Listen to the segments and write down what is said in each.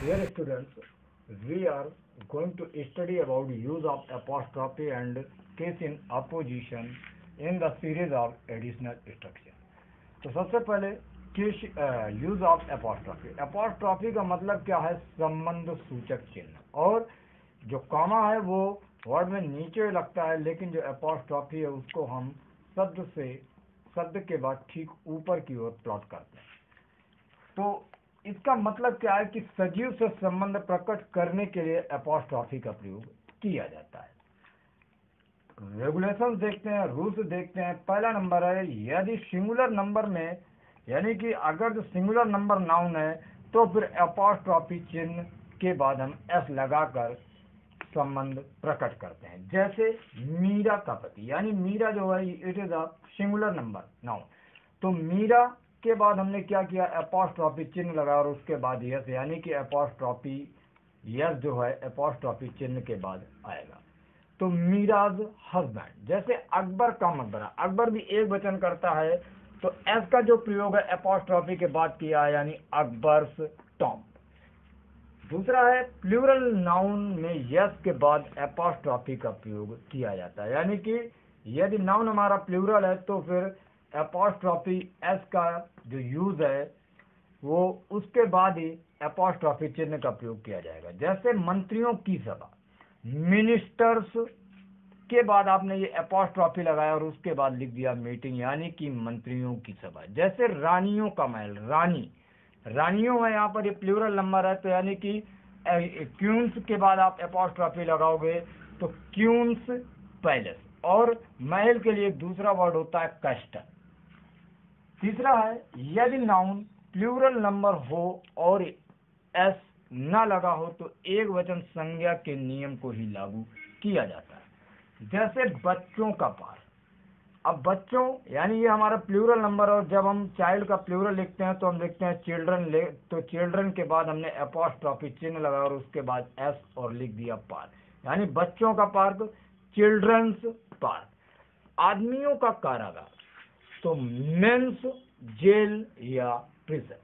Dear students, we are going to study about use of apostrophe and case in opposition in the series of additional structure. तो सबसे पहले use of apostrophe. Apostrophe का मतलब क्या है? संबंध सूचक चिन्ह। और जो कॉमा है वो वर्ड में नीचे लगता है, लेकिन जो एपॉस्ट्रॉफी है उसको हम शब्द के बाद ठीक ऊपर की ओर प्लॉट करते हैं। तो इसका मतलब क्या है कि सजीव से संबंध प्रकट करने के लिए एपॉस्ट्रॉफी का प्रयोग किया जाता है। रेगुलेशन देखते हैं, रूल्स देखते हैं। पहला नंबर है, यदि सिंगुलर नंबर में, यानी कि अगर जो सिंगुलर नंबर नाउन है तो फिर एपॉस्ट्रॉफी चिन्ह के बाद हम एस लगाकर संबंध प्रकट करते हैं। जैसे मीरा का पति, यानी मीरा जो है it is a singular number noun, तो मीरा के बाद हमने क्या किया? एपॉस्ट्रॉफी चिन्ह लगाया और उसके बाद यस, यानी कि एपॉस्ट्रॉफी यस जो है एपॉस्ट्रॉफी चिन्ह के बाद आएगा। तो मीराज हस्बैंड। जैसे अकबर का मकबरा, अकबर भी एक वचन करता है तो एस का जो प्रयोग है एपॉस्ट्रॉफी के बाद किया है, यानी अकबर्स टॉम। दूसरा है प्लूरल नाउन में यस के बाद एपॉस्ट्रॉफी का प्रयोग किया जाता है, यानी कि यदि नाउन हमारा प्लूरल है तो फिर एपॉस्ट्रॉफी एस का जो यूज है वो उसके बाद ही एपॉस्ट्रॉफी चिन्ह का प्रयोग किया जाएगा। जैसे मंत्रियों की सभा, मिनिस्टर्स के बाद आपने ये एपॉस्ट्रॉफी लगाया और उसके बाद लिख दिया मीटिंग, यानी कि मंत्रियों की सभा। जैसे रानियों का महल, रानियों है यहाँ पर ये प्लूरल नंबर है, तो यानी कि क्यून्स के बाद आप एपॉस्ट्रॉफी लगाओगे तो क्यून्स पैलेस। और महल के लिए एक दूसरा वर्ड होता है कैस्टल। तीसरा है, यदि नाउन प्लूरल नंबर हो और एस न लगा हो तो एक वचन संज्ञा के नियम को ही लागू किया जाता है। जैसे बच्चों का पार। अब बच्चों यानी ये हमारा प्लूरल नंबर, और जब हम चाइल्ड का प्लूरल लिखते हैं तो हम लिखते हैं चिल्ड्रन, तो चिल्ड्रन के बाद हमने एपॉस्ट्रॉफी चिन्ह लगाया और उसके बाद एस और लिख दिया पार्क, यानी बच्चों का पार्क, चिल्ड्रंस पार्क। आदमियों का कारागार, तो मेंस जेल या प्रिजन।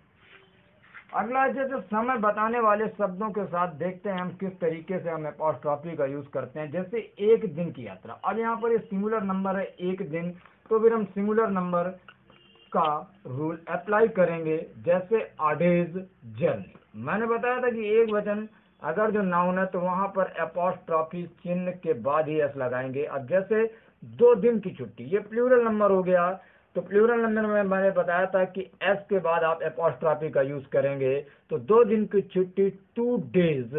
अगला जैसे समय बताने वाले शब्दों के साथ देखते हैं हम किस तरीके से हम एपॉस्ट्रॉफी का यूज करते हैं। जैसे एक दिन की यात्रा। अब यहाँ पर ये सिंगुलर नंबर है एक दिन, तो फिर हम सिंगुलर नंबर का रूल अप्लाई करेंगे। जैसे अ डेज जर्नी। मैंने बताया था कि एक वचन अगर जो नाउन है तो वहां पर एपॉस्ट्रॉफी चिन्ह के बाद ही एस लगाएंगे। अब जैसे 2 दिन की छुट्टी, ये प्लूरल नंबर हो गया, तो प्लूरल नंबर में मैंने बताया था कि एस के बाद आप एपॉस्ट्रॉफी का यूज करेंगे, तो 2 दिन की छुट्टी 2 डेज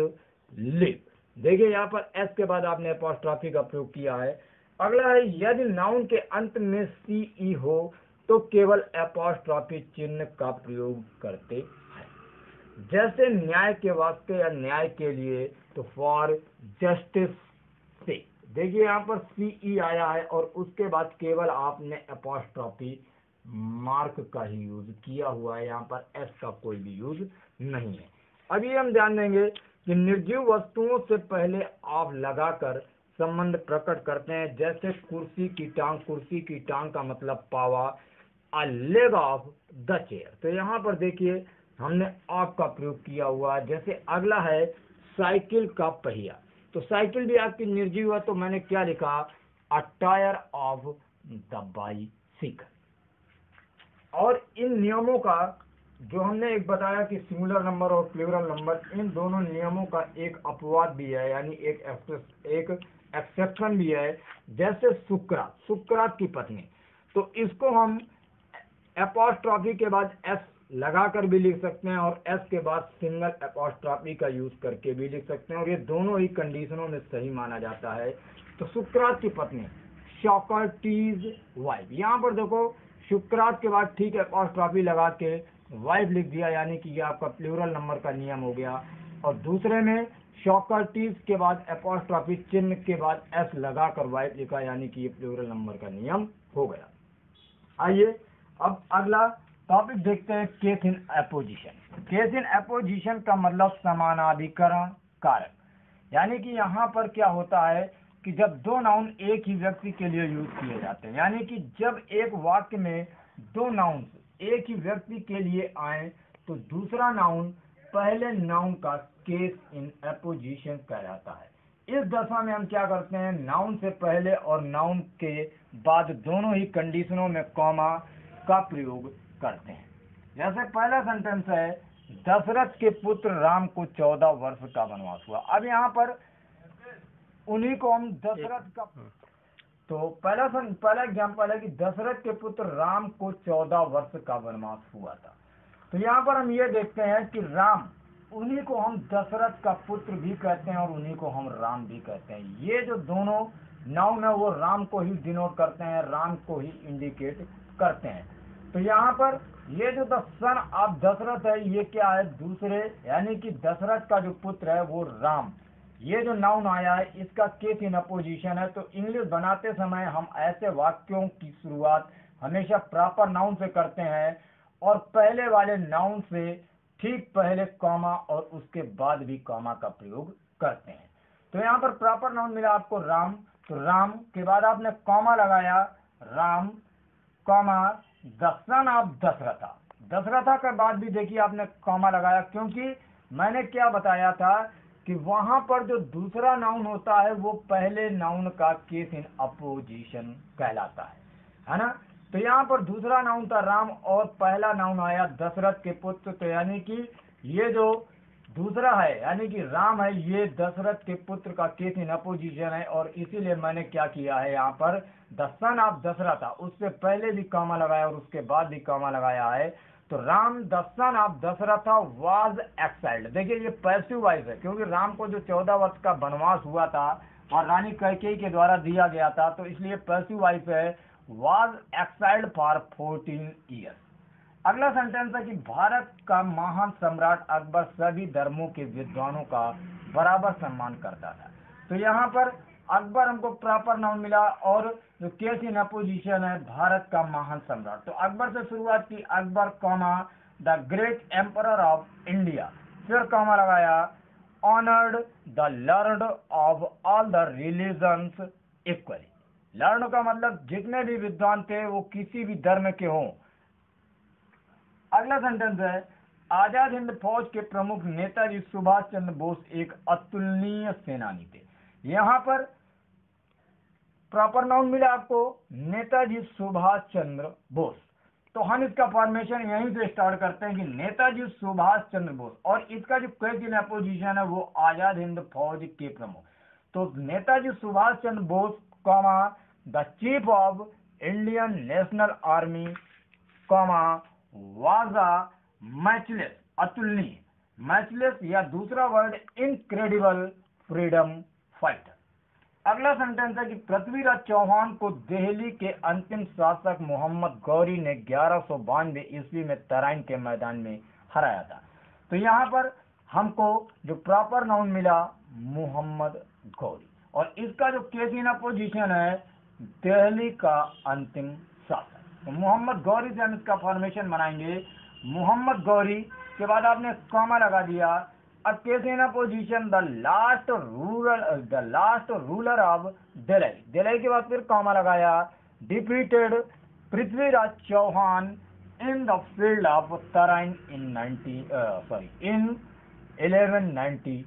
लीव। देखिए यहाँ पर एस के बाद आपने एपॉस्ट्रॉफी का प्रयोग किया है। अगला है, यदि नाउन के अंत में सीई हो तो केवल एपॉस्ट्रॉफी चिन्ह का प्रयोग करते हैं। जैसे न्याय के वास्ते या न्याय के लिए, तो फॉर जस्टिस से। देखिए यहाँ पर सीई आया है और उसके बाद केवल आपने एपॉस्ट्रॉफी मार्क का ही यूज किया हुआ है, यहाँ पर एस का कोई भी यूज नहीं है। अभी हम जान लेंगे कि निर्जीव वस्तुओं से पहले आप लगाकर संबंध प्रकट करते हैं। जैसे कुर्सी की टांग, कुर्सी की टांग का मतलब पावा, a leg of the chair, तो यहाँ पर देखिए हमने ऑफ का प्रयोग किया हुआ है। जैसे अगला है साइकिल का पहिया, तो साइकिल भी आपकी निर्जीव है, तो मैंने क्या लिखा? A tyre of the bicycle. और इन नियमों का जो हमने एक बताया कि सिंगुलर नंबर और प्लूरल नंबर, इन दोनों नियमों का एक अपवाद भी है, यानी एक एक्सेप्शन भी है। जैसे सुकरात की पत्नी, तो इसको हम एपॉस्ट्रॉफी के बाद एस लगाकर भी लिख सकते हैं और एस के बाद सिंगल एपॉस्ट्रॉफी का यूज करके भी लिख सकते हैं, और ये दोनों ही कंडीशनों में सही माना जाता है। तो सुकरात की पत्नी, सोक्रेटिस वाइफ। यहाँ पर देखो सुकरात के बाद ठीक एपॉस्ट्रॉफी लगा के वाइफ लिख दिया, यानी कि ये आपका प्लूरल नंबर का नियम हो गया। और दूसरे में सोक्रेटिस के बाद एपॉस्ट्रॉफी चिन्ह के बाद एस लगाकर वाइफ लिखा, यानी कि ये प्लूरल नंबर का नियम हो गया। आइए अब अगला टॉपिक देखते हैं, case in apposition. Case in apposition का मतलब समानाधिकरण कारक, यानी कि यहाँ पर क्या होता है कि जब 2 नाउन एक ही व्यक्ति के लिए यूज किए जाते हैं, यानी कि जब एक वाक्य में 2 नाउन एक ही व्यक्ति के लिए आए तो दूसरा नाउन पहले नाउन का केस इन अपोजिशन कहलाता है। इस दशा में हम क्या करते हैं, नाउन से पहले और नाउन के बाद दोनों ही कंडीशनों में कॉमा का प्रयोग करते हैं। जैसे पहला सेंटेंस है, दशरथ के पुत्र राम को 14 वर्ष का वनवास हुआ। अब यहाँ पर उन्हीं को हम दशरथ का, तो पहला एग्जाम्पल है कि दशरथ के पुत्र राम को 14 वर्ष का वनवास हुआ था। तो यहाँ पर हम ये देखते हैं कि राम, उन्हीं को हम दशरथ का पुत्र भी कहते हैं और उन्हीं को हम राम भी कहते हैं। ये जो दोनों नाउन है वो राम को ही डिनोट करते हैं, राम को ही इंडिकेट करते हैं। तो यहाँ पर ये जो द सन ऑफ दशरथ है, ये क्या है, दूसरे यानी कि दशरथ का जो पुत्र है वो राम, ये जो नाउन आया है इसका केस इन अपोजिशन है। तो इंग्लिश बनाते समय हम ऐसे वाक्यों की शुरुआत हमेशा प्रॉपर नाउन से करते हैं और पहले वाले नाउन से ठीक पहले कॉमा और उसके बाद भी कॉमा का प्रयोग करते हैं। तो यहाँ पर प्रॉपर नाउन मिला आपको राम, तो राम के बाद आपने कॉमा लगाया, Ram comma the son of Dasharatha. Dasharatha के बाद भी देखिए आपने कॉमा लगाया, क्योंकि मैंने क्या बताया था कि वहां पर जो दूसरा नाउन होता है वो पहले नाउन का केस इन अपोजिशन कहलाता है ना। तो यहाँ पर दूसरा नाउन था राम और पहला नाउन आया दशरथ के पुत्र। तो यानी कि ये जो दूसरा है यानी कि राम है, ये दशरथ के पुत्र का केस इन अपोजिशन है और इसीलिए मैंने क्या किया है, यहाँ पर द सन ऑफ दशरथ, उससे पहले भी कॉमा लगाया और उसके बाद भी कॉमा लगाया है। तो Ram the son of Dashrath was exiled. देखिए ये पैसिव वॉइस है, क्योंकि राम को जो 14 वर्ष का वनवास हुआ था और रानी कैकेयी के द्वारा दिया गया था, तो इसलिए पैसिव वॉइस है, वाज एक्साइल्ड फॉर 14 ईयर्स। अगला सेंटेंस है कि भारत का महान सम्राट अकबर सभी धर्मों के विद्वानों का बराबर सम्मान करता था। तो यहाँ पर अकबर हमको प्रॉपर नाउन मिला और जो केस इन अपोजिशन है भारत का महान सम्राट। तो अकबर से शुरुआत की, Akbar comma the great emperor of India, फिर कॉमा लगाया, honoured the learned of all the religions equally. Learn का मतलब जितने भी विद्वान थे वो किसी भी धर्म के हों। अगला सेंटेंस है, आजाद हिंद फौज के प्रमुख नेताजी सुभाष चंद्र बोस एक अतुलनीय सेनानी थे। यहाँ पर प्रॉपर नाउन मिला आपको नेताजी सुभाष चंद्र बोस। तो हम इसका फॉर्मेशन यहीं से स्टार्ट करते हैं कि नेताजी सुभाष चंद्र बोस, और इसका जो केस इन अपोजिशन है वो आजाद हिंद फौज के प्रमुख। तो Netaji Subhash Chandra Bose comma the chief of Indian National Army comma was a matchless, अतुलनीय, मैचलेस या दूसरा वर्ड इनक्रेडिबल फ्रीडम फाइटर। अगला सेंटेंस है कि पृथ्वीराज चौहान को दिल्ली के अंतिम शासक मोहम्मद गौरी ने 1192 ईस्वी में तराइन के मैदान में हराया था। तो यहाँ पर हमको जो प्रॉपर नाउन मिला मोहम्मद गौरी, और इसका जो केस इन अपोजिशन है दिल्ली का अंतिम शासक। तो मोहम्मद गौरी से हम इसका फॉर्मेशन बनाएंगे, मोहम्मद गौरी के बाद आपने कॉमा लगा दिया, अब case in apposition the last ruler of Delhi, Delhi के बाद फिर कॉमा लगाया, defeated Prithviraj Chauhan in the field of Tarain in 1192।